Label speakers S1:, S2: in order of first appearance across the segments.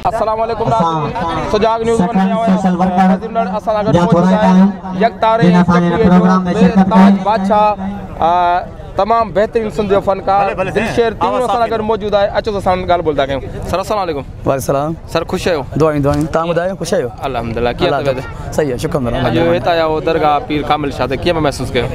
S1: अस्सलाम वालेकुम नाज़रीन, सुजाग न्यूज़ में आया असल अगर मौजूद है यकतारे बेताज बादशाह तमाम बेहतरीन सिंध जो फनकार दिलशेर तीनों साल अगर मौजूद है अचो सां गाल बोलदा कयूं। सर अस्सलाम वालेकुम।
S2: वालेकुम सलाम।
S1: सर खुश आयो?
S2: दुआई ता बुधायो खुश आयो?
S1: अल्हम्दुलिल्लाह। किया तबीयत?
S2: सही है शुक्र अल्लाह।
S1: अजो हिते आया हो दरगाह पीर कामिल शाह ते किया महसूस कयो?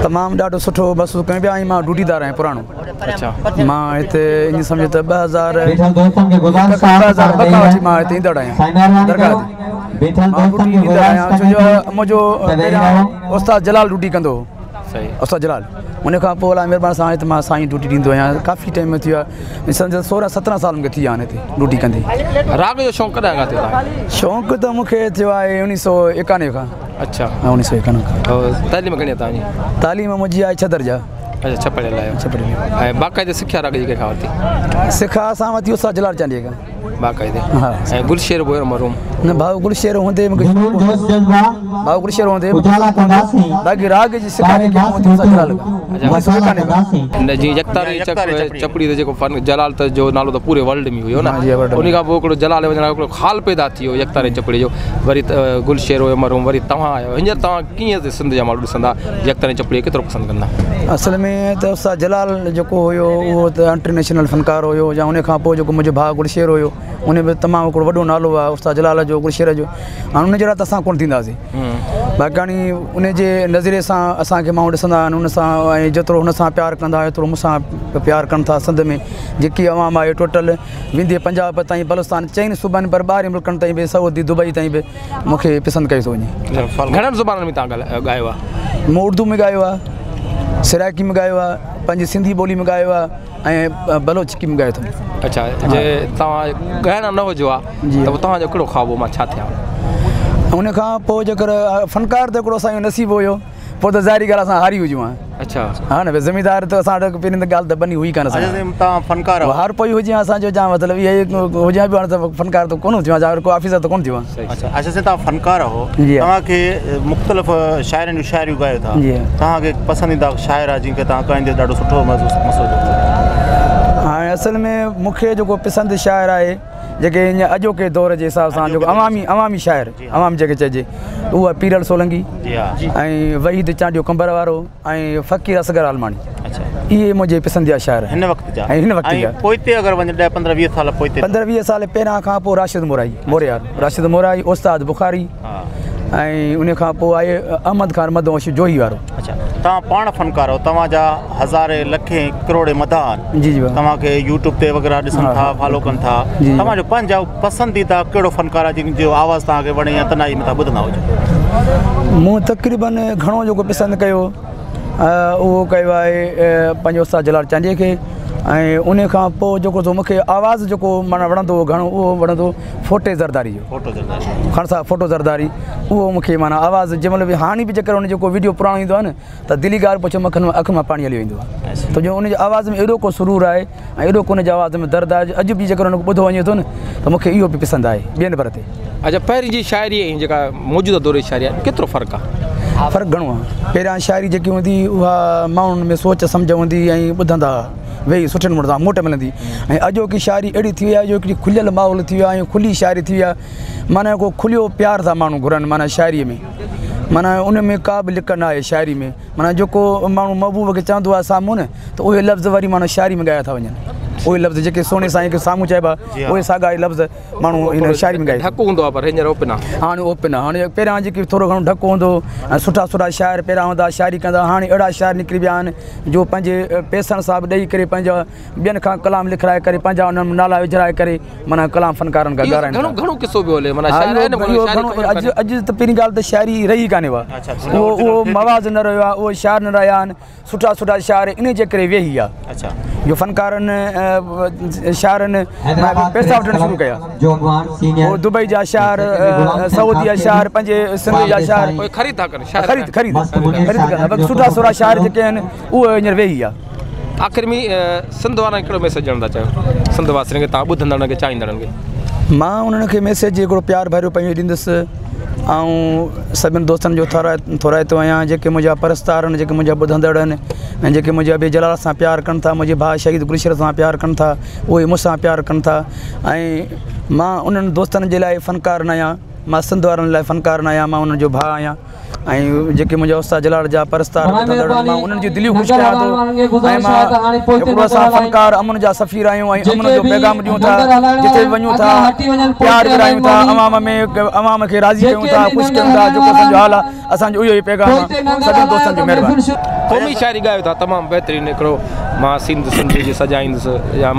S2: तमाम ॾाढो सुठो महसूस कयो पिया। मां ड्यूटीदार आहियां पुराणो।
S1: अच्छा।
S2: मां हिते इन समझ त 2012 वठी मां हिते ईंदड़ आहियां दरगाह ते। मां ड्यूटी ईंदड़ आहियां छो जो मुंहिंजो उस्ताद जलाल ड्यूटी कंदो हो।
S1: सही।
S2: उस्ताद जलाल उन खां पोइ अलाए महिरबानी सां हिते मां साईं ड्यूटी ॾींदो आहियां। काफ़ी टाइम थी वियो सम्झो 16-17 साल मूंखे थी विया आहिनि हिते ड्यूटी कंदे।
S1: राग जो शौक़ु कॾहिं खां थियो?
S2: शौक़ु त मूंखे थियो आहे 1991 खां।
S1: अच्छा।
S2: 1991 खां।
S1: तालीम घणी आहे तव्हांजी?
S2: तालीम मुंहिंजी आहे 6 दर्जा।
S1: अच्छा, 6 पढ़ियल आहियो। 6 पढ़ियल। ऐं बाक़ाइदे सिखिया राग जी कंहिंखां वरिती?
S2: सिखा असां वरिती उस्ताद जलाल चांडीअ खां
S1: बाक़ाइदे।
S2: हा।
S1: ऐं गुलशेर बोयर मरूम
S2: न भाउ गुलशेर हूंदे मूंखे भाउ गुलशेर हूंदे बाक़ी राग जी सिखारी के उस्ताद जलाल
S1: खां। जी यकतारी चपड़ी ते जेको फन जलाल त जो नालो त पूरे वर्ल्ड में हुयो न। उन खां पोइ हिकिड़ो जलाल वञण हिकिड़ो ख़ाल पैदा थी वियो यकतारी चपड़ी जो। वरी गुलशेर हुयो मरूम, वरी तव्हां आयो। हींअर तव्हां कीअं सिंध जा माण्हू ॾिसंदा यकतारी चपड़ी केतिरो पसंदि कंदा? असल
S2: में त उस्ताद जलाल जेको हुयो उहो त इंटरनेशनल फनकार हुयो। या उन खां पोइ जेको मुंहिंजो भाउ गुलशेर हुयो उन में तमामु हिकिड़ो वॾो नालो आहे उस्ताद जलाल जो गुलशेर जो। हाणे उन जहिड़ा त असां कोन थींदासीं। बाक़ी हाणे उन जे नज़रिए सां असांखे माण्हू ॾिसंदा आहिनि उन सां ऐं जेतिरो हुन सां प्यारु कंदा एतिरो मूंसां प्यारु कनि था। सिंध में जेकी अवाम आहे टोटल विंध्य पंजाब ताईं बलुस्तान चइनि सूबनि पर 12 मुल्कनि ताईं बि सऊदी दुबई ताईं बि मूंखे पसंदि कई थो वञे।
S1: घणनि ज़ुबाननि में तव्हां ॻायो आहे?
S2: मूं उर्दू में ॻायो आहे, सिराइकी में ॻायो आहे, पंहिंजी सिंधी ॿोली में ॻायो आहे ऐं बलोचिकी में ॻायो अथमि।
S1: अच्छा। जे तव्हां ॻाइणु न हुजो आहे त तव्हांजो कहिड़ो ख़्वाबु हो मां छा थियां?
S2: उन खां पोइ जेकर फनकार त हिकिड़ो असांजो नसीबु हुयो पोइ त ज़ाहिरी ॻाल्हि असां हारी हुजूं आहे। अच्छा। हा न भई ज़मीदार त असां वटि पहिरीं त ॻाल्हि त बनी हुई कान।
S1: तव्हां फनकार
S2: हार पोइ हुजे असांजो जां मतिलबु इहे हुजे बि हाणे त फनकार त कोन थियो आहे, को ऑफिसर त कोन थियो आहे।
S1: अच्छा। अच्छा, तव्हां फनकार हो, तव्हांखे मुख़्तलिफ़ शाइरनि जूं शाइरियूं ॻायो था, तव्हांखे पसंदीदा शाइर आहे जंहिंखे तव्हां ॻाईंदे ॾाढो सुठो महसूस?
S2: हाणे असल में मूंखे जेको पसंदि शाइर आहे जेके हीअं अॼोके दौर जे हिसाब सां जेको अवामी शाइर अवाम जेके चइजे उहा पीरल सोलंगी ऐं वहीद चांडियो कंबर वारो ऐं फ़कीर असगर आलमानी। इहे मुंहिंजे पसंदीदा शाइर
S1: हिन वक़्त जा।
S2: हिन वक़्त जा
S1: पोइते अगरि वञे 10-15-20 साल पोइते
S2: 15-20 साल पहिरियां खां पोइ राशिद मोराई उस्ताद बुखारी ऐं उन खां पोइ आहे अहमद ख़ान मदोश जोही वारो।
S1: अच्छा। तव्हां पाण फनकार हो, तव्हांजा हज़ारे लखे करोड़े मदाह आहिनि।
S2: जी जी।
S1: तव्हांखे यूट्यूब ते वग़ैरह ॾिसनि था, फॉलो कनि था। तव्हांजो पंहिंजो पसंदीदा कहिड़ो फनकार आहे जंहिंजो आवाज़ु तव्हांखे वणे या तनाई में तव्हां ॿुधंदा हुजो?
S2: मूं तक़रीबन घणो जेको पसंदि कयो उहो कयो आहे पंहिंजो उस्ताद जलाल चांडीअ खे ऐं उन खां पोइ जेको मूंखे आवाज़ु जेको माना वणंदो हो घणो उहो वणंदो फोटे ज़रदारी जो। फोटो ज़रदारी उहो मूंखे माना आवाज़ु जंहिंमहिल बि हाणे बि जेकर उन जेको वीडियो पुराणो ईंदो आहे न त दिली ॻाल्हि पुछो अखि मां पाणी हली वेंदो आहे। त जो उनजी आवाज़ में एॾो को सुरूर आहे ऐं एॾो को उनजी आवाज़ में दर्द आहे अॼु बि जेकर उनखे ॿुधो वञे थो न त मूंखे इहो बि पसंदि आहे ॿिए नंबर ते। अच्छा। पहिरीं जी शाइरी ऐं जेका मौजूदा दौर जी शाइरी आहे केतिरो फ़र्क़ु आहे? फ़र्क़ु घणो आहे। पहिरियां शाइरी जेकी हूंदी उहा माण्हुनि में सोच सम्झ हूंदी ऐं ॿुधंदा वेही सुठे नमूने सां मोट मिलंदी ऐं अॼोकी शाइरी अहिड़ी थी वई आहे जो हिकिड़ी खुलियल माहौल थी वियो आहे ऐं खुली शाइरी थी वई आहे। माना को खुलियो प्यार था माण्हू घुरनि माना शाइरीअ में माना उन में का बि लिक न आहे शाइरी में। माना जेको माण्हू महबूब खे चवंदो आहे साम्हूं न त उहे लफ़्ज़ वरी माना शाइरी में ॻाया था वञनि। उहे लफ़्ज़ जेके सोने साईं खे साम्हूं चइबा उहे साॻा लफ़्ज़ माण्हू हिन शाइरी में ॻाए। ढकु हूंदो आहे पर हींअर ओपन आहे। हाणे ओपन आहे। हाणे पहिरियां जेकी थोरो घणो ढकु हूंदो ऐं सुठा शाइर पहिरियां हूंदा शाइरी कंदा। हाणे अहिड़ा शाइर निकिरी विया आहिनि जो पंहिंजे पैसनि सां बि ॾेई करे पंहिंजा ॿियनि खां कलाम लिखाए करे पंहिंजा उन्हनि में नाला विझाए करे माना कलाम फनकारनि खां ॻाल्हाइनि। घणो किसो बि हले माना अॼु त पहिरीं ॻाल्हि त शाइरी रही कान्हे उहो मवाज़ न रहियो आहे उहो शाइर न रहिया आहिनि सुठा शाइर इन जे करे वेही आहे। अच्छा। जो फनकारनि शाइरनि पैसा वठणु शुरू कया उहो दुबई जा शाइर सऊदी जा शाइर पंहिंजे सिंध जा शाइर ख़रीद था कनि ख़रीद कंदा सुठा शाइर जेके आहिनि उहे हींअर वेही आहे। आख़िर में सिंध वारनि कहिड़ो मैसेज ॾियणु था चाहियो सिंध वासियुनि खे तव्हां ॿुधंदड़नि खे चाहींदड़नि खे? मां उन्हनि खे मैसेज हिकिड़ो प्यार भरियो पंहिंजो ॾींदुसि ऐं सभिनि दोस्तनि जो थोराइतो आहियां जेके मुंहिंजा परस्तार आहिनि जेके मुंहिंजा ॿुधंदड़ आहिनि ऐं जेके मुंहिंजा ॿिए जलाल सां प्यारु कनि था मुंहिंजे भाउ शहीद गुलशर सां प्यारु कनि था उहे मूंसां प्यारु कनि था ऐं मां उन्हनि दोस्तनि जे लाइ फ़नकार न आहियां मां सिंध वारनि लाइ फ़नकार न आहियां मां उन्हनि जो भाउ आहियां ऐं जेके मुंहिंजा उस्ताद जलाल जा परस्तार ॿुधंदड़ मां उन्हनि जी दिलियूं ख़ुशि कयां थो ऐं मां हिकिड़ो असां फ़नकार अमन जा सफ़ीर आहियूं ऐं अमन जो पैगाम ॾियूं था जिते बि वञूं था प्यारु विरायूं था अवाम खे राज़ी कयूं था ख़ुशि कयूं था जेको असांजो हाल आहे असांजो इहो ई पैगाम आहे सभिनी दोस्तनि जो महिरबानी
S1: क़ौमी शाइरी ॻायो था तमामु बहितरीनु हिकिड़ो मां सिंध जी सजाईंदुसि या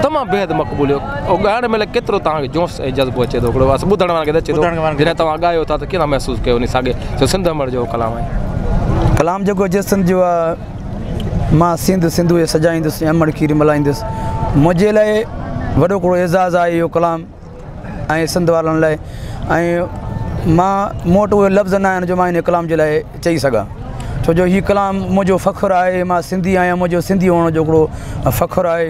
S1: तमामु बेहद मक़बूल हुयो ॻाइण महिल केतिरो तव्हांखे जोश ऐं जज़्बो अचे थो हिकिड़ो बसि ॿुधण वारनि खे अचे थो जॾहिं तव्हां ॻायो था त कीअं महसूसु कयो उन साॻे जो सिंध अमर जो कलाम आहे
S2: कलाम जेको जे सिंध जो आहे मां सिंधू जे सजाईंदुसि अमड़ खीर मल्हाईंदुसि मुंहिंजे लाइ वॾो हिकिड़ो एज़ाज़ु आहे इहो कलाम ऐं सिंध वारनि लाइ ऐं मां मूं वटि उहे लफ़्ज़ न आहिनि जो मां हिन कलाम जे लाइ चई सघां छो जो हीउ कलाम मुंहिंजो फ़ख़ुरु आहे मां सिंधी आहियां मुंहिंजो सिंधी हुअण जो हिकिड़ो फ़ख़ुरु आहे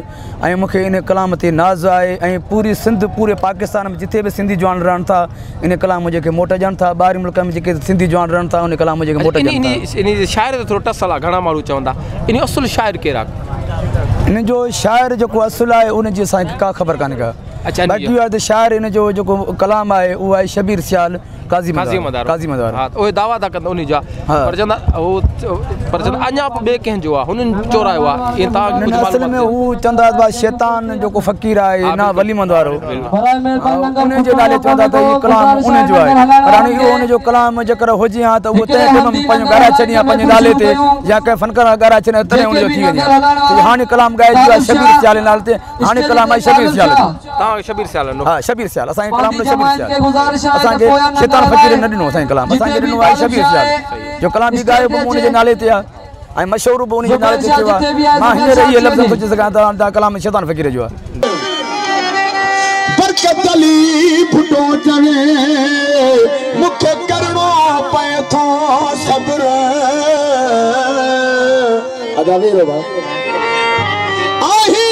S2: ऐं मूंखे इन कलाम ते नाज़ आहे ऐं पूरी सिंध पूरे पाकिस्तान में जिथे बि सिंधी जवान रहनि था इन कलाम मुंहिंजे खे मोट ॾियनि था ॿाहिरि मुल्क में जेके सिंधी जवान रहनि था उन कलाम मुंहिंजे खे मोट ॾियनि था
S1: इन शाइर ते थोरो टसल आहे घणा माण्हू चवंदा इन असुलु शाइर केरु आहे
S2: इन जो शाइर जेको असुलु आहे उनजी असांखे का ख़बर कान्हे का बाक़ी आहे त शाइर इन जो जेको कलाम आहे उहो आहे शबीर सियाल काज़ी मदार
S1: हा उहे दावा था कनि उन जा पर चवंदा पर चवंदा अञा बि ॿिए कंहिंजो आहे हुननि चोरायो आहे
S2: असल में हू चवंदा हुआ शैतान जेको फ़क़ीर आहे न वलीमंद वारो उन जे नाले चवंदा त हीउ कलाम उन जो आहे पर हाणे इहो उन जो कलाम जेकर हुजे हा त उहो तंहिं टाइम में पंहिंजो ॻाराए छॾी आहे पंहिंजे नाले ते या कंहिं फ़नकार ॻाराए छॾी तॾहिं उनजो थी वञे हाणे कलाम ॻाइजी आहे शबीर सियाल जे नाले ते हाणे कलाम आहे शबीर सियाल
S1: तव्हां शबीर सियाल
S2: हा शबीर सियाल असांजे कलाम में शबीर सियाल असांखे शैतान फ़क़ीर न ॾिनो असांखे कलाम असांखे ॾिनो आहे शबीर सियाल जो कलाम बि ॻायो बि उन जे नाले ते आहे ऐं मशहूरु बि उन जे नाले ते थियो आहे मां हींअर इहे लफ़्ज़ सोचे सघां त कलाम शैतान फ़क़ीर जो आहे
S3: बरकत अली फुटो चवे मूंखे करणो पए थो सब्र अदा वेरो बा आही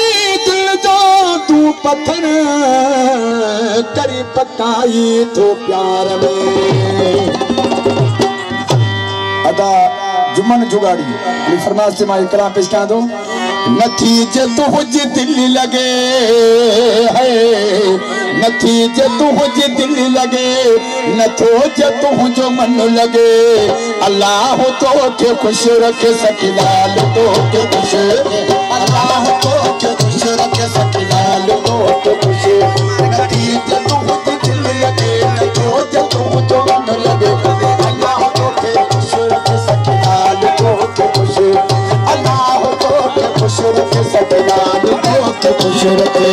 S3: दिल जो तू पत्थर करी पकाई तो प्यार में अदा जुमन जुगाड़ी अली फरमास से मां कलाम पेश कयां थो नथी जे तू हुज दिल लगे है नथी जे तू हुज दिल लगे नथो जे तू जो मन लगे अल्लाह तो के खुश रखे सकीलाल तो के खुश अल्लाह तो के खुश रखे सकीलाल तो के खुश नथी जे तू हुज दिल लगे नथो जे तू जो मन लगे अल्लाह तो के खुश रखे सकीलाल तो के खुश अल्लाह तो के खुश रखे सकीलाल तो के खुश रखे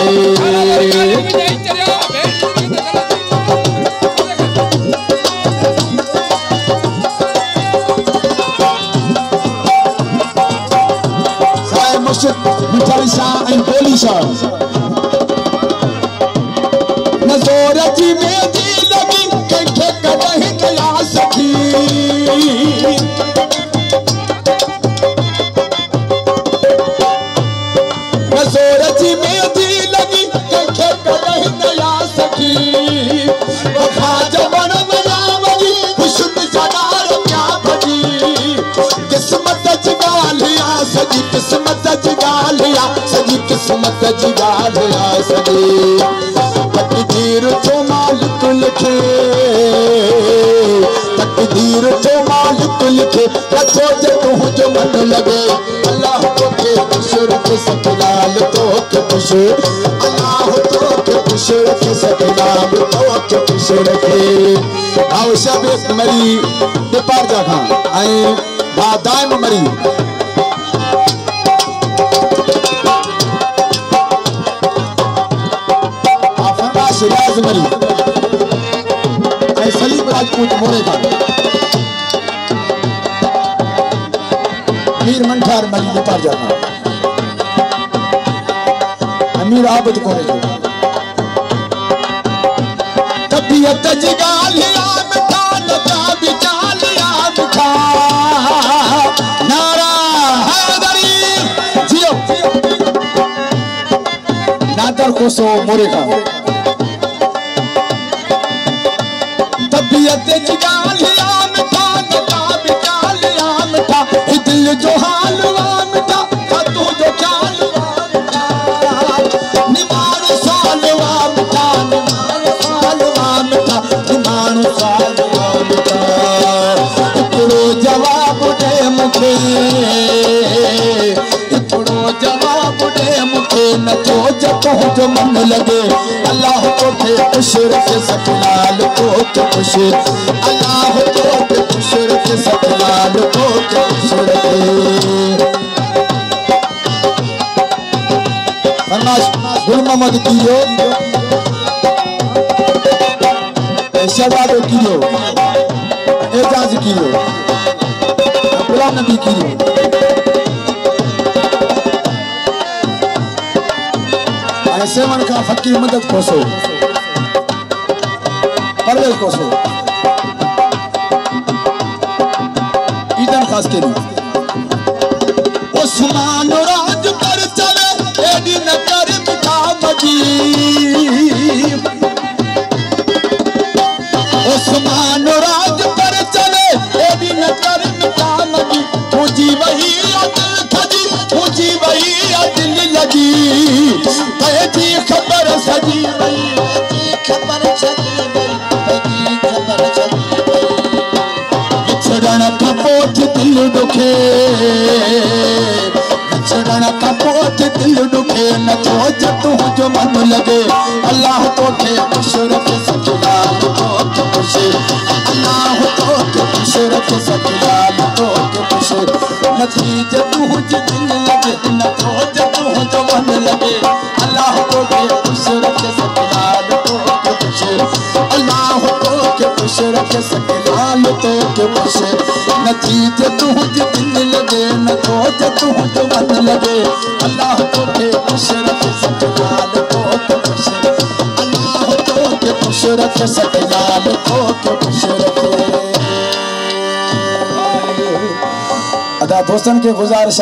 S3: and Polishas Nazorati meji lagi kenke kadahi kaya sakhi Nazorati meji lagi kenke kadahi kaya sakhi Wakha jaman manamani Hushud jadar kya bhaji Kismat jgaliya saji kismat jgaliya saji kismat jgaliya saji तकदीर जो मालिक लिखे तकदीर जो मालिक लिखे रखो जे तू जो मन लगे अल्लाह तो के खुश रखे सकीलाल तो के खुश अल्लाह तो के खुश रखे सकीलाल तो के खुश रखे आओ शबे मरी दीपार जा खां ऐं बा दाइम मरी शिराज मरी ऐं सलीम राजपूत मोरे का मीर मंठार मरी दीपार जाता अमीर आबद कोने जो तबीयत जगालिया मिठा लगा बिचालिया मिठा नारा हैदरी जियो नादर कोसो मोरे का तबियत जिगालिया मिठा नका बिचालिया मिठा दिल जो हालवा मिठा तू जो चालवा मिठा निमाण सालवा मिठा निमाण सालवा मिठा निमाण सालवा मिठा इकड़ो जवाब दे मुखे इकड़ो जवाब दे मुखे न तो जतो जो मन लगे अल्लाह को थे खुश रखे सकलाल को के खुश अल्लाह को थे खुश रखे सकलाल को के खुश रखे फरमाश गुल मोहम्मद कीरो शहजाद कीरो एजाज कीरो गुलाम नबी कीरो सेवन का फकीर मदद कोसो परवेज कोसो ईदन खास के लिए उस्मान राज पर चले एडी न कर मिठा मजी उस्मान राज पर चले एडी न कर मिठा मजी पूजी वही अदिल खजी पूजी वही अदिल लगी जी खबर सजी वही खबर सजी वही खबर सजी विछड़न का पोठ दिल दुखे विछड़न का पोठ दिल दुखे न तो जतू जो मन लगे अल्लाह तो के खुश रखे सकलाल तो के खुश अल्लाह तो के खुश रखे सकलाल तो के खुश नतीजे तू जो दिल लगे न तो जतू जो मन लगे अल्लाह को के खुश रखे सकलाल तो के खुश अल्लाह को के खुश रखे सकलाल तो के खुश नतीजे तू जो दिल लगे न तो जतू जो मन लगे अल्लाह को के खुश रखे सकलाल तो के खुश अल्लाह को के खुश रखे सकलाल तो के खुश रखे अदा दोस्तन के गुजारिश